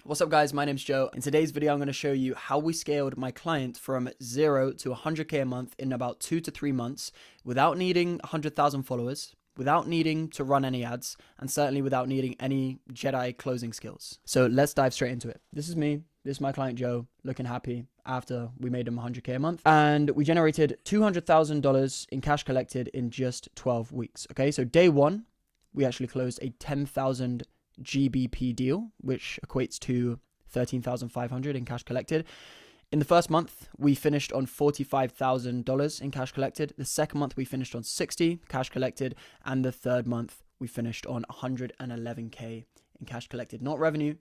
What's up guys, my name's Joe. In today's video, I'm going to show you how we scaled my client from 0 to 100K a month in about 2 to 3 months without needing 100,000 followers, without needing to run any ads, and certainly without needing any Jedi closing skills. So let's dive straight into it. This is me. This is my client Joe, looking happy after we made him 100K a month. And we generated $200,000 in cash collected in just 12 weeks. Okay, so day one, we actually closed a 10,000 GBP deal, which equates to 13,500 in cash collected. In the first month, we finished on $45,000 in cash collected. The second month, we finished on 60 cash collected. And the third month, we finished on 111K in cash collected. Not revenue,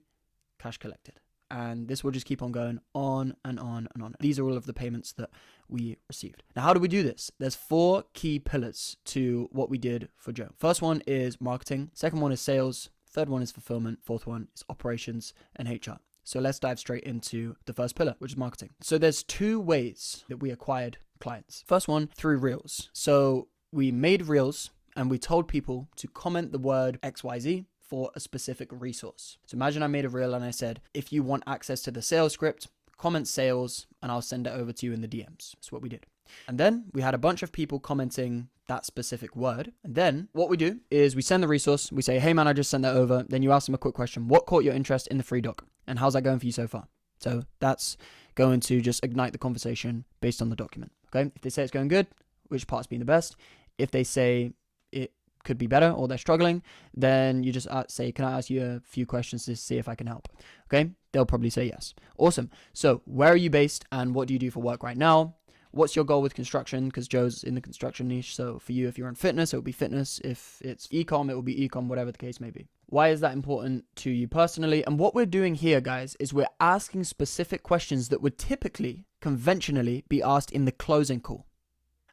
cash collected. And this will just keep on going on and on and on. These are all of the payments that we received. Now, how do we do this? There's 4 key pillars to what we did for Joe. First one is marketing. Second one is sales. Third one is fulfillment. Fourth one is operations and HR. So let's dive straight into the first pillar, which is marketing. So there's 2 ways that we acquired clients. First one, through Reels. So we made Reels and we told people to comment the word XYZ for a specific resource. So imagine I made a Reel and I said, if you want access to the sales script, comment sales and I'll send it over to you in the DMs. That's what we did. And then we had a bunch of people commenting that specific word. And then what we do is we send the resource. We say, hey man, I just sent that over. Then you ask them a quick question. What caught your interest in the free doc? And how's that going for you so far? So that's going to just ignite the conversation based on the document. Okay. If they say it's going good, which part's been the best? If they say it could be better or they're struggling, then you just say, can I ask you a few questions to see if I can help? Okay. They'll probably say yes. Awesome. So where are you based and what do you do for work right now? What's your goal with construction? Because Joe's in the construction niche. So for you, if you're in fitness, it will be fitness. If it's e-com, it will be e-com, whatever the case may be. Why is that important to you personally? And what we're doing here, guys, is we're asking specific questions that would typically, conventionally, be asked in the closing call.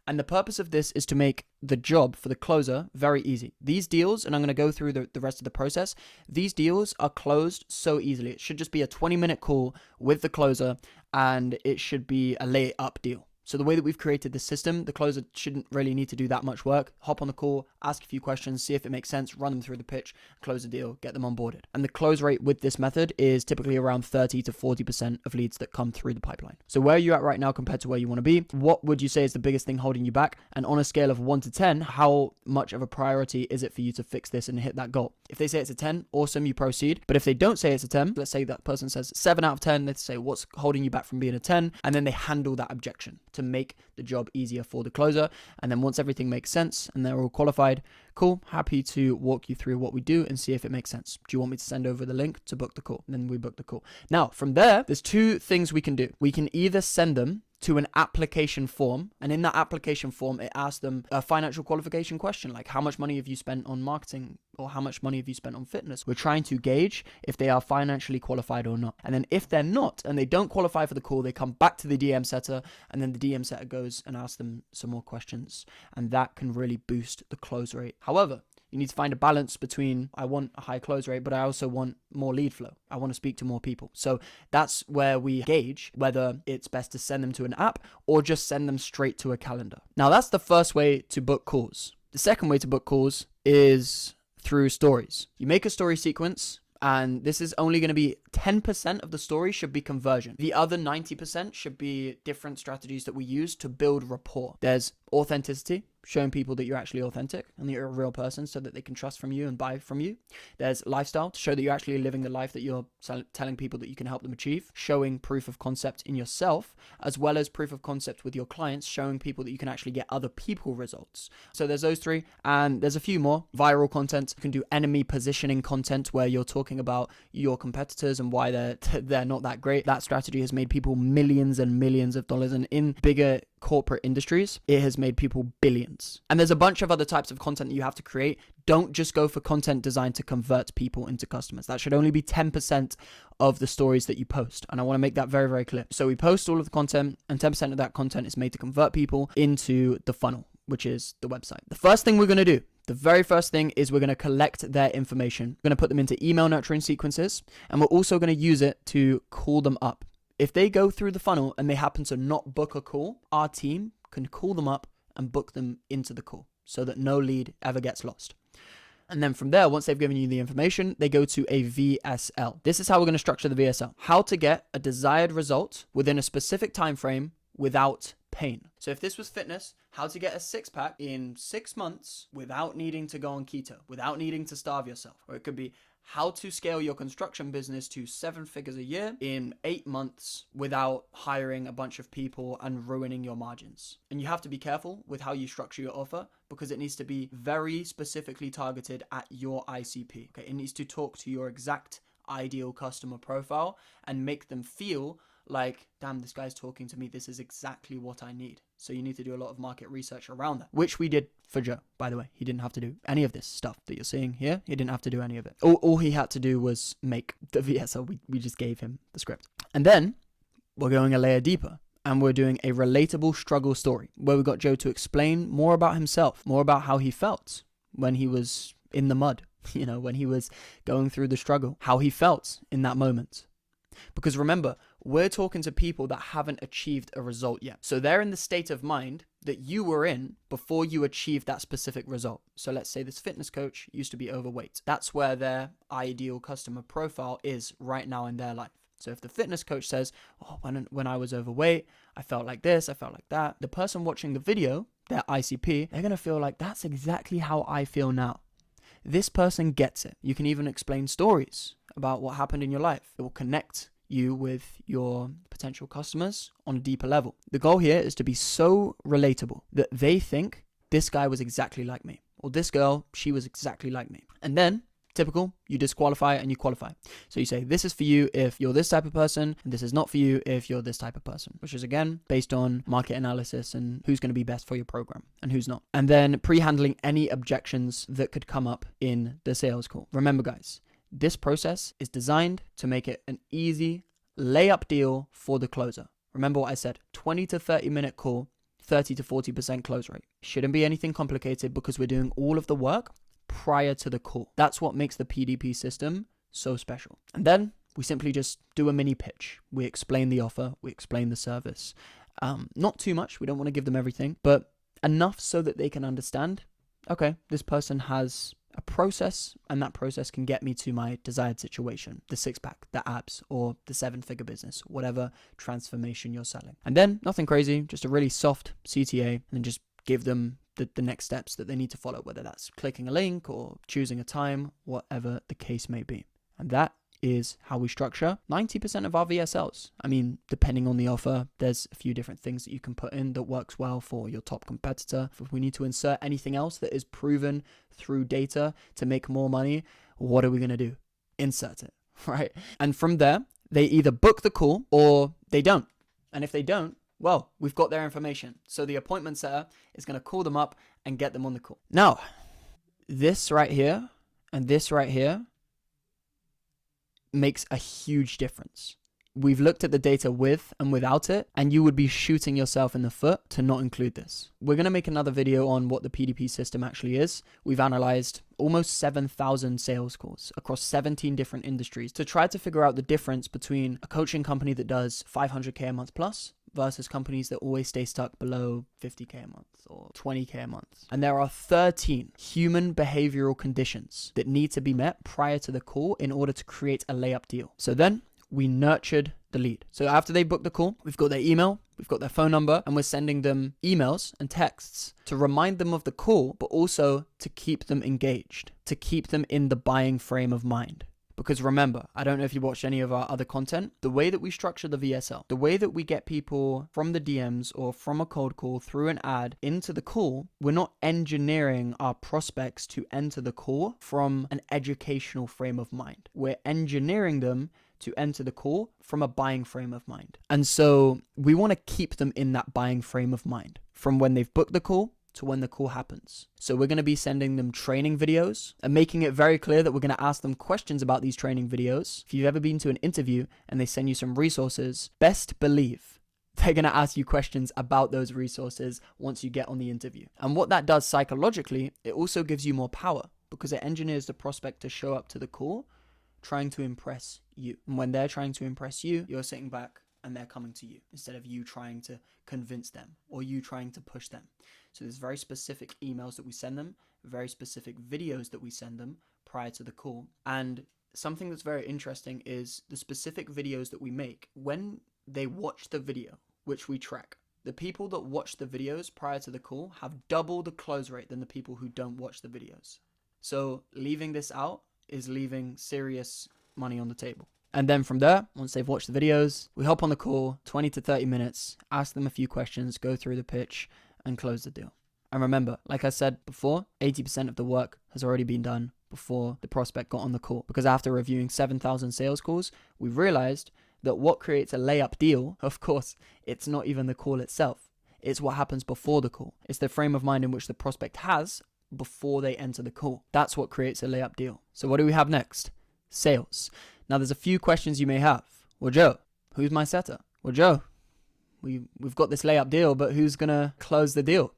And the purpose of this is to make the job for the closer very easy. These deals, and I'm going to go through the rest of the process, these deals are closed so easily. It should just be a 20-minute call with the closer, and it should be a lay up deal. So the way that we've created this system, the closer shouldn't really need to do that much work. Hop on the call, ask a few questions, see if it makes sense, run them through the pitch, close the deal, get them onboarded. And the close rate with this method is typically around 30 to 40% of leads that come through the pipeline. So where are you at right now compared to where you want to be? What would you say is the biggest thing holding you back? And on a scale of 1 to 10, how much of a priority is it for you to fix this and hit that goal? If they say it's a 10, awesome, you proceed. But if they don't say it's a 10, let's say that person says 7 out of 10, they say what's holding you back from being a 10, and then they handle that objection to make the job easier for the closer. And then once everything makes sense and they're all qualified, cool, happy to walk you through what we do and see if it makes sense. Do you want me to send over the link to book the call? And then we book the call. Now, from there, there's 2 things we can do. We can either send them to an application form, and in that application form, it asks them a financial qualification question, like how much money have you spent on marketing or how much money have you spent on fitness? We're trying to gauge if they are financially qualified or not. And then if they're not, and they don't qualify for the call, they come back to the DM setter, and then the DM setter goes and asks them some more questions, and that can really boost the close rate. However, you need to find a balance between, I want a high close rate, but I also want more lead flow. I want to speak to more people. So that's where we gauge whether it's best to send them to an app or just send them straight to a calendar. Now, that's the first way to book calls. The second way to book calls is through stories. You make a story sequence, and this is only going to be 10% of the story should be conversion. The other 90% should be different strategies that we use to build rapport. There's authenticity, showing people that you're actually authentic and that you're a real person so that they can trust from you and buy from you. There's lifestyle, to show that you're actually living the life that you're telling people that you can help them achieve. Showing proof of concept in yourself, as well as proof of concept with your clients, showing people that you can actually get other people results. So there's those 3, and there's a few more. Viral content. You can do enemy positioning content where you're talking about your competitors and why they're not that great. That strategy has made people millions and millions of dollars, and in bigger corporate industries, it has made people billions. And there's a bunch of other types of content that you have to create. Don't just go for content designed to convert people into customers. That should only be 10% of the stories that you post. And I want to make that very, very clear. So we post all of the content, and 10% of that content is made to convert people into the funnel, which is the website. The first thing we're going to do, the very first thing, is we're going to collect their information. We're going to put them into email nurturing sequences, and we're also going to use it to call them up. If they go through the funnel and they happen to not book a call, our team can call them up and book them into the call so that no lead ever gets lost. And then from there, once they've given you the information, they go to a VSL. This is how we're going to structure the VSL. How to get a desired result within a specific time frame without pain. So if this was fitness, how to get a six-pack in 6 months without needing to go on keto, without needing to starve yourself. Or it could be how to scale your construction business to 7 figures a year in 8 months without hiring a bunch of people and ruining your margins. And you have to be careful with how you structure your offer because it needs to be very specifically targeted at your ICP. Okay, it needs to talk to your exact ideal customer profile and make them feel like, damn, this guy's talking to me. This is exactly what I need. So you need to do a lot of market research around that, which we did for Joe, by the way. He didn't have to do any of this stuff that you're seeing here. He didn't have to do any of it. All he had to do was make the VSL. We just gave him the script. And then we're going a layer deeper and we're doing a relatable struggle story where we got Joe to explain more about himself, more about how he felt when he was in the mud, when he was going through the struggle, how he felt in that moment. Because remember, we're talking to people that haven't achieved a result yet. So they're in the state of mind that you were in before you achieved that specific result. So let's say this fitness coach used to be overweight. That's where their ideal customer profile is right now in their life. So if the fitness coach says, oh, when I was overweight, I felt like this, I felt like that. The person watching the video, their ICP, they're going to feel like that's exactly how I feel now. This person gets it. You can even explain stories about what happened in your life. It will connect you with your potential customers on a deeper level. The goal here is to be so relatable that they think this guy was exactly like me, or this girl, she was exactly like me. And then, typical, you disqualify and you qualify. So you say, this is for you if you're this type of person, and this is not for you if you're this type of person, which is again, based on market analysis and who's going to be best for your program and who's not. And then pre-handling any objections that could come up in the sales call. Remember guys, this process is designed to make it an easy layup deal for the closer. Remember what I said, 20 to 30 minute call, 30 to 40% close rate. Shouldn't be anything complicated because we're doing all of the work prior to the call. That's what makes the PDP system so special. And then we simply just do a mini pitch. We explain the offer, we explain the service. Not too much, we don't want to give them everything, but enough so that they can understand, okay, this person has a process and that process can get me to my desired situation, the six-pack, the abs, or the 7-figure business, whatever transformation you're selling. And then nothing crazy, just a really soft CTA, and then just give them the next steps that they need to follow, whether that's clicking a link or choosing a time, whatever the case may be. And that is how we structure 90% of our VSLs. I mean, depending on the offer, there's a few different things that you can put in that works well for your top competitor. If we need to insert anything else that is proven through data to make more money, what are we going to do? Insert it, right? And from there, they either book the call or they don't. And if they don't, well, we've got their information. So the appointment setter is going to call them up and get them on the call. Now, this right here and this right here makes a huge difference. We've looked at the data with and without it, and you would be shooting yourself in the foot to not include this. We're going to make another video on what the PDP system actually is. We've analyzed almost 7,000 sales calls across 17 different industries to try to figure out the difference between a coaching company that does 500K a month plus versus companies that always stay stuck below 50K a month or 20K a month. And there are 13 human behavioral conditions that need to be met prior to the call in order to create a layup deal. So then we nurtured the lead. So after they book the call, we've got their email, we've got their phone number, and we're sending them emails and texts to remind them of the call, but also to keep them engaged, to keep them in the buying frame of mind. Because remember, I don't know if you watched any of our other content, the way that we structure the VSL, the way that we get people from the DMs or from a cold call through an ad into the call, we're not engineering our prospects to enter the call from an educational frame of mind. We're engineering them to enter the call from a buying frame of mind. And so we want to keep them in that buying frame of mind from when they've booked the call to when the call happens. So we're going to be sending them training videos and making it very clear that we're going to ask them questions about these training videos. If you've ever been to an interview and they send you some resources, best believe they're going to ask you questions about those resources once you get on the interview. And what that does psychologically, it also gives you more power because it engineers the prospect to show up to the call trying to impress you. And when they're trying to impress you, you're sitting back and they're coming to you instead of you trying to convince them or you trying to push them. So there's very specific emails that we send them, very specific videos that we send them prior to the call. And something that's very interesting is the specific videos that we make. When they watch the video, which we track, the people that watch the videos prior to the call have double the close rate than the people who don't watch the videos. So leaving this out is leaving serious money on the table. And then from there, once they've watched the videos, we hop on the call, 20 to 30 minutes, ask them a few questions, go through the pitch, and close the deal. And remember, like I said before, 80% of the work has already been done before the prospect got on the call. Because after reviewing 7,000 sales calls, we realized that what creates a layup deal, of course, it's not even the call itself. It's what happens before the call. It's the frame of mind in which the prospect has before they enter the call. That's what creates a layup deal. So what do we have next? Sales. Now there's a few questions you may have. Well, Joe, who's my setter? Well, Joe, we've got this layup deal, but who's going to close the deal?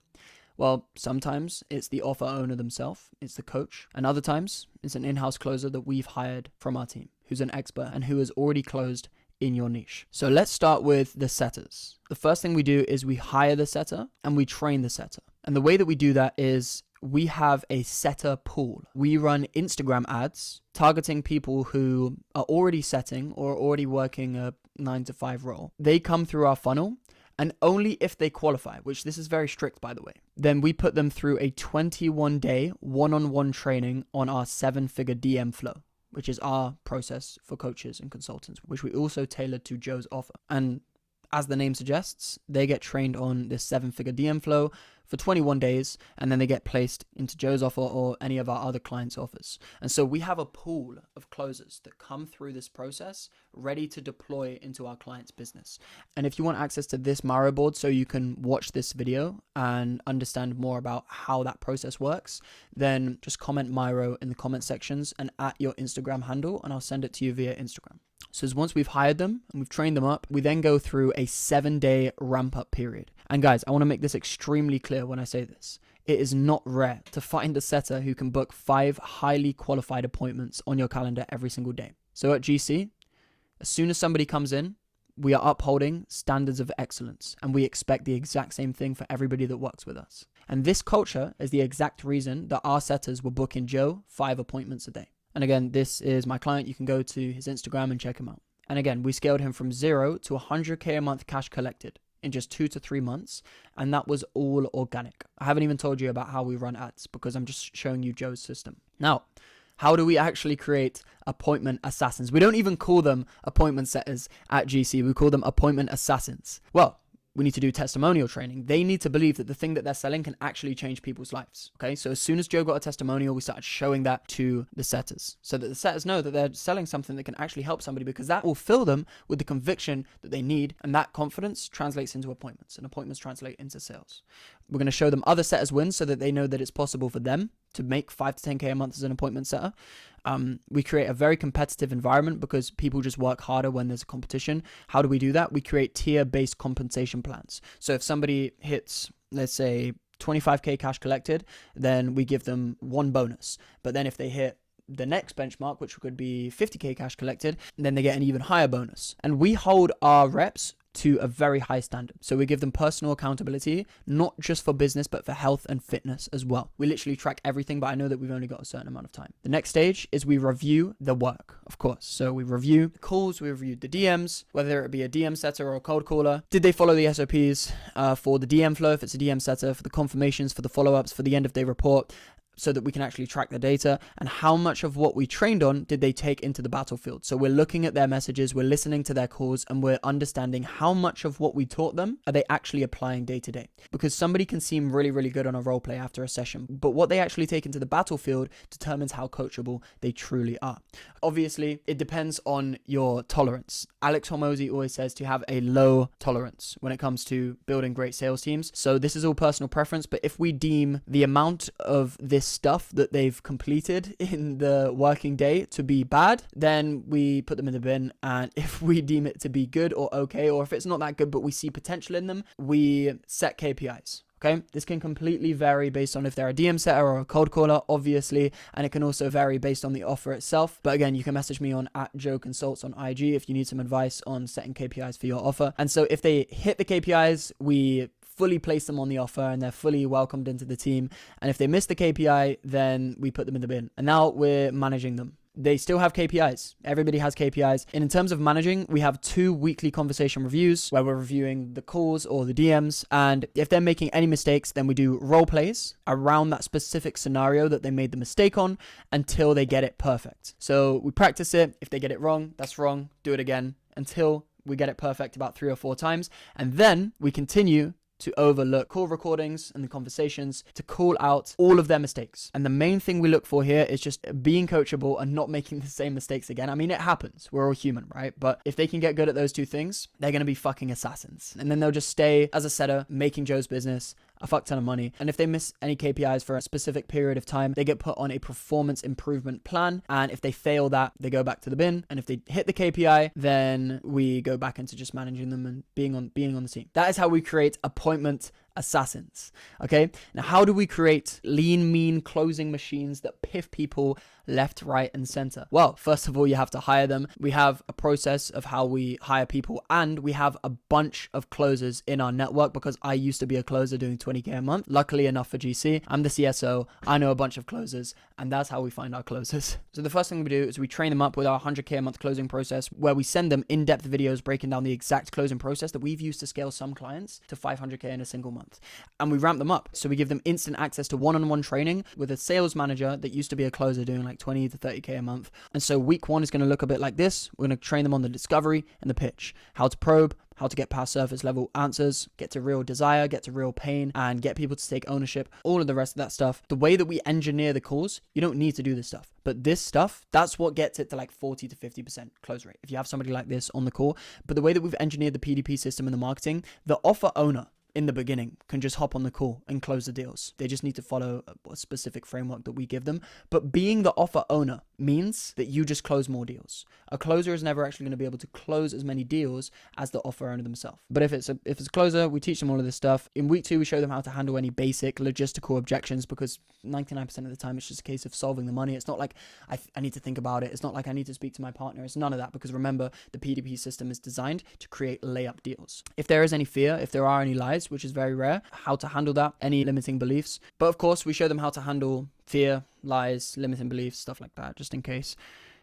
Well, sometimes it's the offer owner themselves, it's the coach, and other times it's an in-house closer that we've hired from our team, who's an expert and who has already closed in your niche. So let's start with the setters. The first thing we do is we hire the setter and we train the setter. And the way that we do that is we have a setter pool. We run Instagram ads targeting people who are already setting or already working a 9-to-5 role. They come through our funnel, and only if they qualify, which this is very strict, by the way, then we put them through a 21-day one-on-one training on our 7-figure DM flow, which is our process for coaches and consultants, which we also tailored to Joe's offer. And as the name suggests, they get trained on this 7-figure DM flow for 21 days, and then they get placed into Joe's offer or any of our other clients' offers. And so we have a pool of closers that come through this process ready to deploy into our client's business. And if you want access to this Miro board so you can watch this video and understand more about how that process works, then just comment Miro in the comment sections and at your Instagram handle, and I'll send it to you via Instagram. So once we've hired them and we've trained them up, we then go through a 7-day ramp up period. And guys, I want to make this extremely clear when I say this. It is not rare to find a setter who can book 5 highly qualified appointments on your calendar every single day. So at GC, as soon as somebody comes in, we are upholding standards of excellence, and we expect the exact same thing for everybody that works with us. And this culture is the exact reason that our setters were booking Joe 5 appointments a day. And again, this is my client. You can go to his Instagram and check him out. And again, we scaled him from 0 to 100K a month cash collected in just 2 to 3 months. And that was all organic. I haven't even told you about how we run ads because I'm just showing you Joe's system. Now, how do we actually create appointment assassins? We don't even call them appointment setters at GC. We call them appointment assassins. Well, we need to do testimonial training. They need to believe that the thing that they're selling can actually change people's lives. Okay, so as soon as Joe got a testimonial, we started showing that to the setters so that the setters know that they're selling something that can actually help somebody, because that will fill them with the conviction that they need, and that confidence translates into appointments, and appointments translate into sales. We're going to show them other setters wins so that they know that it's possible for them to make 5 to 10K a month as an appointment setter. We create a very competitive environment because people just work harder when there's a competition. How do we do that? We create tier-based compensation plans. So if somebody hits, let's say, 25K cash collected, then we give them 1 bonus. But then if they hit the next benchmark, which could be 50K cash collected, then they get an even higher bonus. And we hold our reps to a very high standard. So we give them personal accountability, not just for business, but for health and fitness as well. We literally track everything, but I know that we've only got a certain amount of time. The next stage is we review the work, of course. So we review the calls, we review the DMs, whether it be a DM setter or a cold caller. Did they follow the SOPs for the DM flow, if it's a DM setter, for the confirmations, for the follow-ups, for the end of day report, so that we can actually track the data, and how much of what we trained on did they take into the battlefield. So we're looking at their messages, we're listening to their calls, and we're understanding how much of what we taught them are they actually applying day to day. Because somebody can seem really, really good on a role play after a session, but what they actually take into the battlefield determines how coachable they truly are. Obviously, it depends on your tolerance. Alex Hormozy always says to have a low tolerance when it comes to building great sales teams. So this is all personal preference, but if we deem the amount of this stuff that they've completed in the working day to be bad, then we put them in the bin. And if we deem it to be good or okay, or if it's not that good but we see potential in them, we set KPIs. Okay, this can completely vary based on if they're a DM setter or a cold caller, obviously, and it can also vary based on the offer itself. But again, you can message me on @JoeConsults on IG if you need some advice on setting KPIs for your offer. And so if they hit the KPIs, we fully place them on the offer and they're fully welcomed into the team. And if they miss the KPI, then we put them in the bin. And now we're managing them. They still have KPIs. Everybody has KPIs. And in terms of managing, we have 2 weekly conversation reviews where we're reviewing the calls or the DMs. And if they're making any mistakes, then we do role plays around that specific scenario that they made the mistake on until they get it perfect. So we practice it. If they get it wrong, that's wrong. Do it again until we get it perfect about 3 or 4 times. And then we continue to overlook call recordings and the conversations to call out all of their mistakes. And the main thing we look for here is just being coachable and not making the same mistakes again. I mean, it happens. We're all human, right? But if they can get good at those 2 things, they're going to be fucking assassins. And then they'll just stay as a setter, making Joe's business a fuck ton of money. And if they miss any KPIs for a specific period of time, they get put on a performance improvement plan. And if they fail that, they go back to the bin. And if they hit the KPI, then we go back into just managing them and being on the team. That is how we create appointment assassins. Okay. Now, how do we create lean, mean closing machines that piff people left, right, and center? Well, first of all, you have to hire them. We have a process of how we hire people, and we have a bunch of closers in our network because I used to be a closer doing 20K a month. Luckily enough for GC, I'm the CSO. I know a bunch of closers, and that's how we find our closers. So the first thing we do is we train them up with our 100K a month closing process, where we send them in-depth videos breaking down the exact closing process that we've used to scale some clients to 500K in a single month. And we ramp them up. So we give them instant access to one-on-one training with a sales manager that used to be a closer doing like 20 to 30K a month. And so week 1 is going to look a bit like this. We're going to train them on the discovery and the pitch, how to probe, how to get past surface level answers, get to real desire, get to real pain, and get people to take ownership, all of the rest of that stuff. The way that we engineer the calls, you don't need to do this stuff. But this stuff, that's what gets it to like 40 to 50% close rate if you have somebody like this on the call. But the way that we've engineered the PDP system and the marketing, the offer owner in the beginning can just hop on the call and close the deals. They just need to follow a specific framework that we give them. But being the offer owner means that you just close more deals. A closer is never actually going to be able to close as many deals as the offer owner themselves. But if it's a closer, we teach them all of this stuff. In week 2, we show them how to handle any basic logistical objections, because 99% of the time it's just a case of solving the money. It's not like I need to think about it. It's not like I need to speak to my partner. It's none of that, because remember, the PDP system is designed to create layup deals. If there is any fear, if there are any lies, which is very rare, how to handle that, any limiting beliefs. But of course, we show them how to handle fear, lies, limiting beliefs, stuff like that, just in case.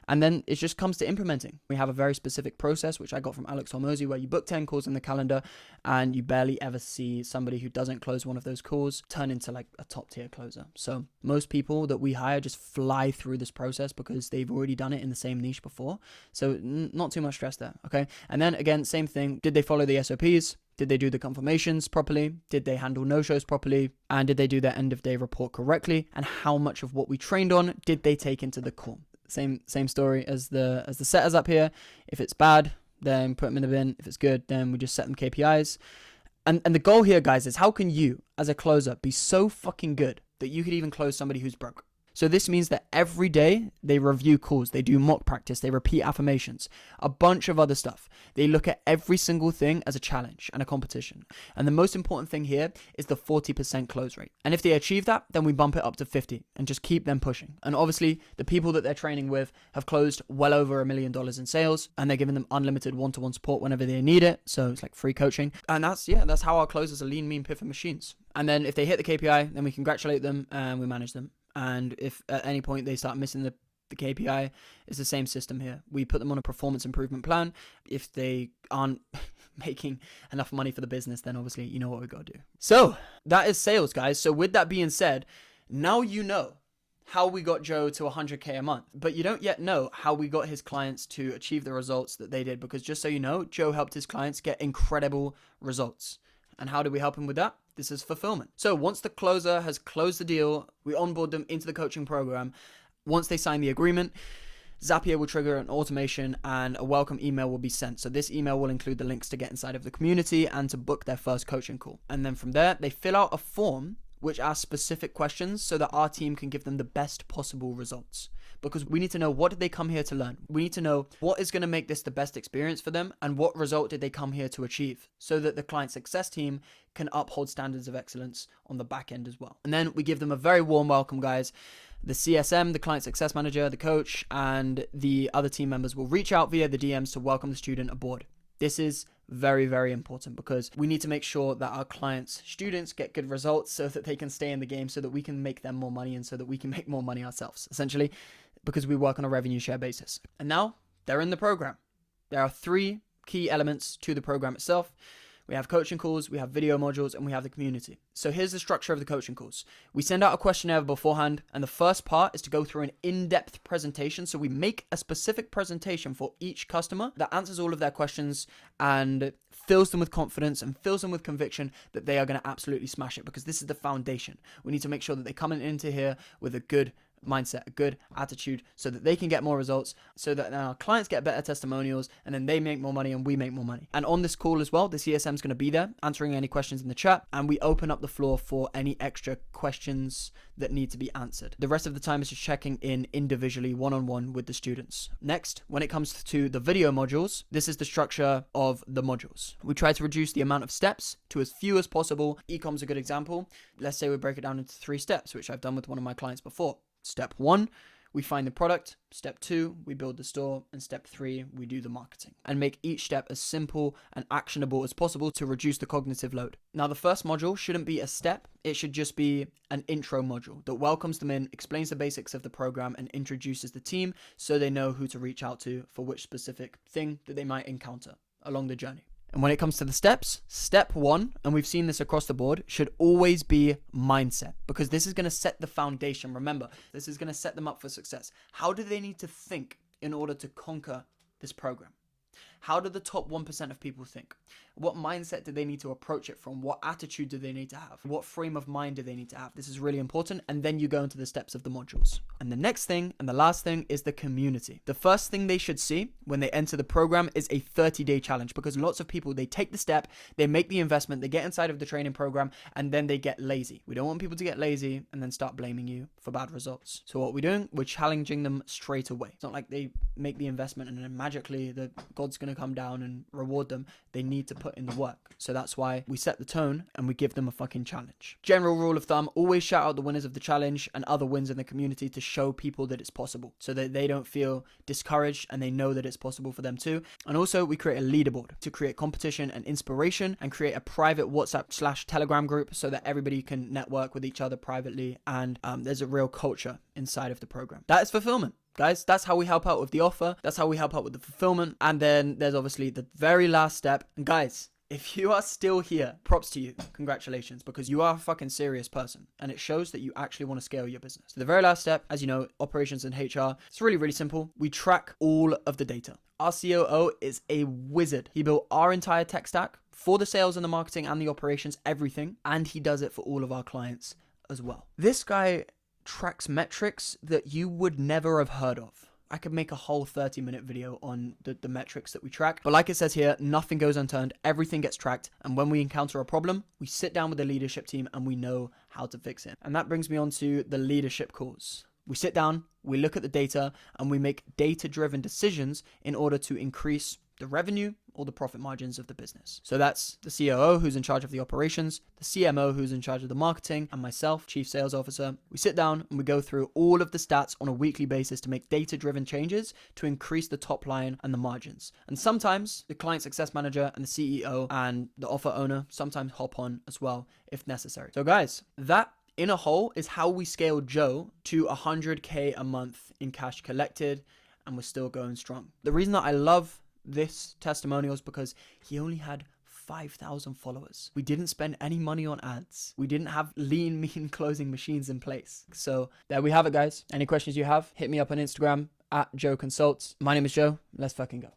And then it just comes to implementing. We have a very specific process, which I got from Alex Hormozy, where you book 10 calls in the calendar and you barely ever see somebody who doesn't close one of those calls turn into like a top tier closer. So most people that we hire just fly through this process because they've already done it in the same niche before. So not too much stress there. Okay. And then again, same thing. Did they follow the SOPs? Did they do the confirmations properly? Did they handle no-shows properly? And did they do their end of day report correctly? And how much of what we trained on did they take into the call? Same story as the setters up here. If it's bad, then put them in the bin. If it's good, then we just set them KPIs. And the goal here, guys, is how can you, as a closer, be so fucking good that you could even close somebody who's broke? So this means that every day they review calls, they do mock practice, they repeat affirmations, a bunch of other stuff. They look at every single thing as a challenge and a competition. And the most important thing here is the 40% close rate. And if they achieve that, then we bump it up to 50 and just keep them pushing. And obviously the people that they're training with have closed well over $1 million in sales, and they're giving them unlimited one-to-one support whenever they need it. So it's like free coaching. And that's how our closers are lean, mean, piff, and machines. And then if they hit the KPI, then we congratulate them and we manage them. And if at any point they start missing the KPI, it's the same system here. We put them on a performance improvement plan. If they aren't making enough money for the business, then obviously you know what we got to do. So that is sales, guys. So with that being said, now you know how we got Joe to 100K a month, but you don't yet know how we got his clients to achieve the results that they did, because just so you know, Joe helped his clients get incredible results. And how do we help him with that? This is fulfillment. So once the closer has closed the deal, we onboard them into the coaching program. Once they sign the agreement, Zapier will trigger an automation and a welcome email will be sent. So this email will include the links to get inside of the community and to book their first coaching call. And then from there, they fill out a form which asks specific questions so that our team can give them the best possible results. Because we need to know, what did they come here to learn? We need to know what is going to make this the best experience for them, and what result did they come here to achieve, so that the client success team can uphold standards of excellence on the back end as well. And then we give them a very warm welcome, guys. The CSM, the client success manager, the coach, and the other team members will reach out via the DMs to welcome the student aboard. This is very, very important, because we need to make sure that our clients, students, get good results so that they can stay in the game, so that we can make them more money and so that we can make more money ourselves, essentially, because we work on a revenue share basis. And now they're in the program. There are 3 key elements to the program itself. We have coaching calls, we have video modules, and we have the community. So here's the structure of the coaching calls. We send out a questionnaire beforehand, and the first part is to go through an in-depth presentation. So we make a specific presentation for each customer that answers all of their questions and fills them with confidence and fills them with conviction that they are going to absolutely smash it, because this is the foundation. We need to make sure that they come into here with a good mindset, a good attitude, so that they can get more results, so that our clients get better testimonials, and then they make more money and we make more money. And on this call as well, the CSM is going to be there answering any questions in the chat, and we open up the floor for any extra questions that need to be answered. The rest of the time is just checking in individually, one-on-one with the students. Next, when it comes to the video modules, this is the structure of the modules. We try to reduce the amount of steps to as few as possible. Ecom's a good example. Let's say we break it down into 3 steps, which I've done with one of my clients before. Step 1, we find the product. Step 2, we build the store. And step 3, we do the marketing. And make each step as simple and actionable as possible to reduce the cognitive load. Now, the first module shouldn't be a step. It should just be an intro module that welcomes them in, explains the basics of the program, and introduces the team so they know who to reach out to for which specific thing that they might encounter along the journey. And when it comes to the steps, step 1, and we've seen this across the board, should always be mindset, because this is going to set the foundation. Remember, this is going to set them up for success. How do they need to think in order to conquer this program? How do the top 1% of people think? What mindset do they need to approach it from? What attitude do they need to have? What frame of mind do they need to have? This is really important. And then you go into the steps of the modules. And the next thing, and the last thing, is the community. The first thing they should see when they enter the program is a 30-day challenge, because lots of people, they take the step, they make the investment, they get inside of the training program, and then they get lazy. We don't want people to get lazy and then start blaming you for bad results. So what we're doing, we're challenging them straight away. It's not like they make the investment and then magically God's going to come down and reward them. They need to put in the work. So that's why we set the tone and we give them a fucking challenge. General rule of thumb, always shout out the winners of the challenge and other wins in the community to show people that it's possible, so that they don't feel discouraged and they know that it's possible for them too. And also we create a leaderboard to create competition and inspiration, and create a private WhatsApp/Telegram group so that everybody can network with each other privately, and there's a real culture inside of the program. That is fulfillment. Guys, that's how we help out with the offer. That's how we help out with the fulfillment. And then there's obviously the very last step. And guys, if you are still here, props to you. Congratulations, because you are a fucking serious person. And it shows that you actually want to scale your business. So the very last step, as you know, operations and HR, it's really, really simple. We track all of the data. Our COO is a wizard. He built our entire tech stack for the sales and the marketing and the operations, everything. And he does it for all of our clients as well. This guy tracks metrics that you would never have heard of. I could make a whole 30-minute video on the metrics that we track. But like it says here, nothing goes unturned. Everything gets tracked. And when we encounter a problem, we sit down with the leadership team and we know how to fix it. And that brings me on to the leadership calls. We sit down, we look at the data, and we make data-driven decisions in order to increase the revenue or the profit margins of the business. So that's the COO, who's in charge of the operations, the CMO, who's in charge of the marketing, and myself, Chief Sales Officer. We sit down and we go through all of the stats on a weekly basis to make data-driven changes to increase the top line and the margins. And sometimes the client success manager and the CEO and the offer owner sometimes hop on as well if necessary. So guys, that in a whole is how we scaled Joe to 100K a month in cash collected, and we're still going strong. The reason that I love this testimonial is because he only had 5,000 followers. We didn't spend any money on ads. We didn't have lean, mean closing machines in place. So there we have it, guys. Any questions you have, hit me up on Instagram @JoeConsults. My name is Joe. Let's fucking go.